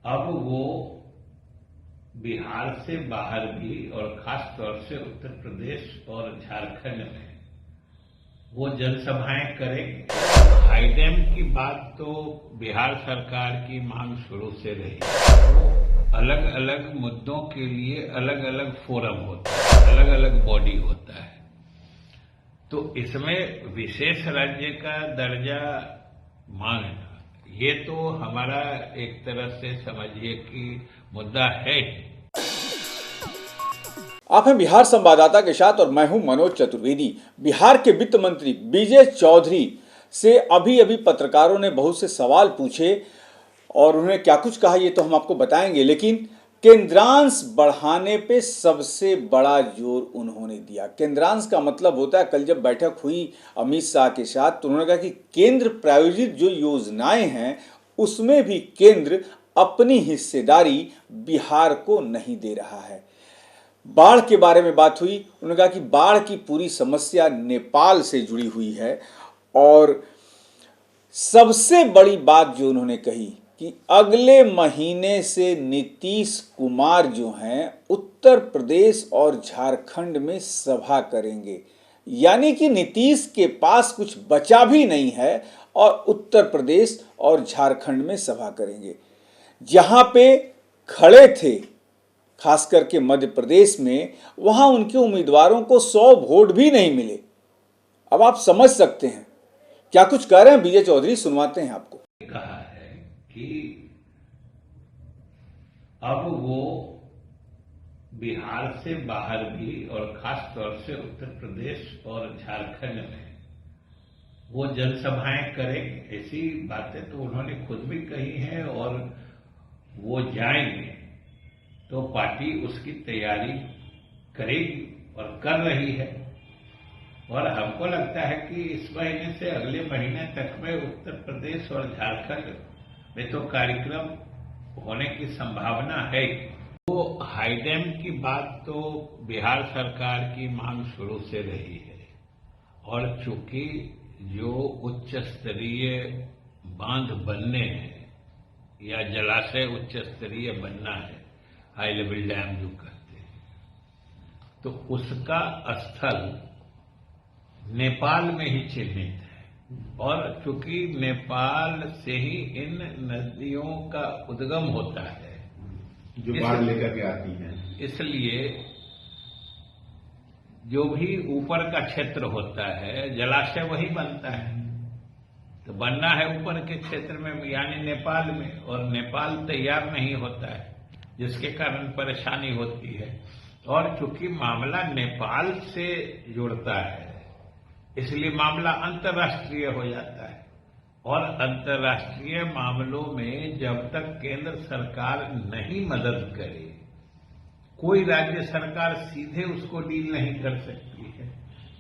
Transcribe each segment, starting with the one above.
अब वो बिहार से बाहर भी और खास तौर से उत्तर प्रदेश और झारखंड में वो जनसभाएं करेंगे। हाई डैम की बात तो बिहार सरकार की मांग शुरू से रही। अलग अलग मुद्दों के लिए अलग अलग फोरम होता है, अलग अलग बॉडी होता है। तो इसमें विशेष राज्य का दर्जा मांगना ये तो हमारा एक तरह से समझिए कि मुद्दा है। आप हैं बिहार संवाददाता के साथ और मैं हूं मनोज चतुर्वेदी। बिहार के वित्त मंत्री विजय चौधरी से अभी अभी पत्रकारों ने बहुत से सवाल पूछे और उन्होंने क्या कुछ कहा ये तो हम आपको बताएंगे, लेकिन केंद्रांश बढ़ाने पे सबसे बड़ा जोर उन्होंने दिया। केंद्रांश का मतलब होता है, कल जब बैठक हुई अमित शाह के साथ तो उन्होंने कहा कि केंद्र प्रायोजित जो योजनाएं हैं उसमें भी केंद्र अपनी हिस्सेदारी बिहार को नहीं दे रहा है। बाढ़ के बारे में बात हुई, उन्होंने कहा कि बाढ़ की पूरी समस्या नेपाल से जुड़ी हुई है और सबसे बड़ी बात जो उन्होंने कही कि अगले महीने से नीतीश कुमार जो हैं उत्तर प्रदेश और झारखंड में सभा करेंगे, यानी कि नीतीश के पास कुछ बचा भी नहीं है और उत्तर प्रदेश और झारखंड में सभा करेंगे। जहां पे खड़े थे खास करके मध्य प्रदेश में, वहां उनके उम्मीदवारों को 100 वोट भी नहीं मिले। अब आप समझ सकते हैं क्या कुछ कह रहे हैं विजय चौधरी, सुनवाते हैं आपको। कहा है कि अब वो बिहार से बाहर भी और खास तौर से उत्तर प्रदेश और झारखंड में वो जनसभाएं करेंगे। ऐसी बातें तो उन्होंने खुद भी कही हैं और वो जाएंगे तो पार्टी उसकी तैयारी करेगी और कर रही है। और हमको लगता है कि इस महीने से अगले महीने तक में उत्तर प्रदेश और झारखंड में तो कार्यक्रम होने की संभावना है। वो हाई डैम की बात तो बिहार सरकार की मांग शुरू से रही है और चूंकि जो उच्च स्तरीय बांध बनने हैं या जलाशय उच्च स्तरीय बनना है, हाई लेवल डैम जो कहते हैं, तो उसका स्थल नेपाल में ही चिन्हित है और चूंकि नेपाल से ही इन नदियों का उद्गम होता है जो बाढ़ लेकर के आती है, इसलिए जो भी ऊपर का क्षेत्र होता है जलाशय वही बनता है। तो बनना है ऊपर के क्षेत्र में यानी नेपाल में, और नेपाल तैयार नहीं होता है जिसके कारण परेशानी होती है। और चूंकि मामला नेपाल से जुड़ता है इसलिए मामला अंतर्राष्ट्रीय हो जाता है और अंतर्राष्ट्रीय मामलों में जब तक केंद्र सरकार नहीं मदद करे कोई राज्य सरकार सीधे उसको डील नहीं कर सकती है।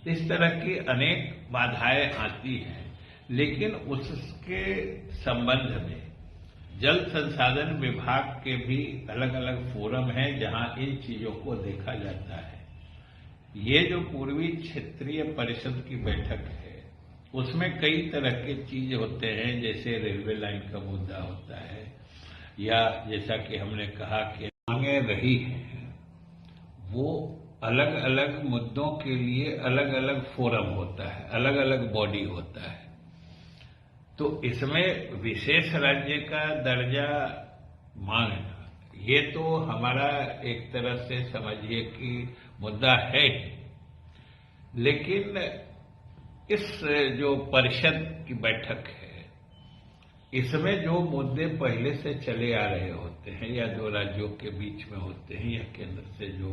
इस तरह की अनेक बाधाएं आती हैं, लेकिन उसके संबंध में जल संसाधन विभाग के भी अलग अलग फोरम हैं जहां इन चीजों को देखा जाता है। ये जो पूर्वी क्षेत्रीय परिषद की बैठक है उसमें कई तरह के चीज होते हैं, जैसे रेलवे लाइन का मुद्दा होता है या जैसा कि हमने कहा कि मांगे रही हैं, वो अलग अलग मुद्दों के लिए अलग अलग फोरम होता है, अलग अलग बॉडी होता है। तो इसमें विशेष राज्य का दर्जा मांगना ये तो हमारा एक तरह से समझिए कि मुद्दा है। लेकिन इस जो परिषद की बैठक है इसमें जो मुद्दे पहले से चले आ रहे होते हैं या दो राज्यों के बीच में होते हैं या केंद्र से जो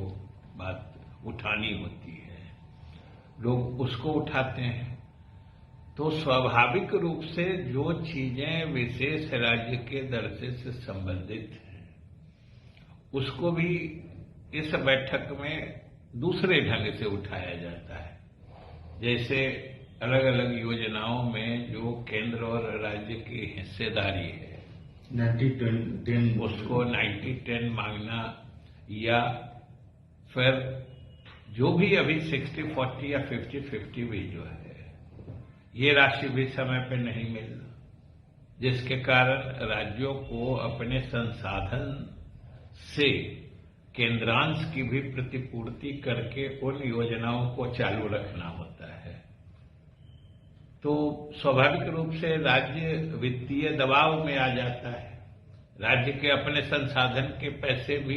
बात उठानी होती है लोग उसको उठाते हैं, तो स्वाभाविक रूप से जो चीजें विशेष राज्य के दर्जे से संबंधित हैं उसको भी इस बैठक में दूसरे ढंग से उठाया जाता है। जैसे अलग अलग योजनाओं में जो केंद्र और राज्य की हिस्सेदारी है 90-10 उसको 90-10 मांगना, या फिर जो भी अभी 60-40 या 50-50 भी जो है ये राशि भी समय पे नहीं मिलना। जिसके कारण राज्यों को अपने संसाधन से केंद्रांश की भी प्रतिपूर्ति करके उन योजनाओं को चालू रखना होता है। तो स्वाभाविक रूप से राज्य वित्तीय दबाव में आ जाता है। राज्य के अपने संसाधन के पैसे भी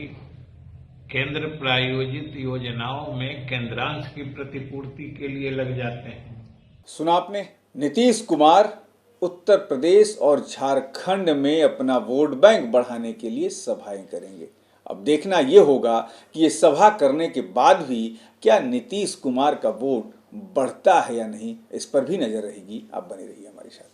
केंद्र प्रायोजित योजनाओं में केंद्रांश की प्रतिपूर्ति के लिए लग जाते हैं। सुना आपने, नीतीश कुमार उत्तर प्रदेश और झारखंड में अपना वोट बैंक बढ़ाने के लिए सभाएं करेंगे। अब देखना यह होगा कि ये सभा करने के बाद भी क्या नीतीश कुमार का वोट बढ़ता है या नहीं, इस पर भी नजर रहेगी। आप बने रहिए हमारे साथ।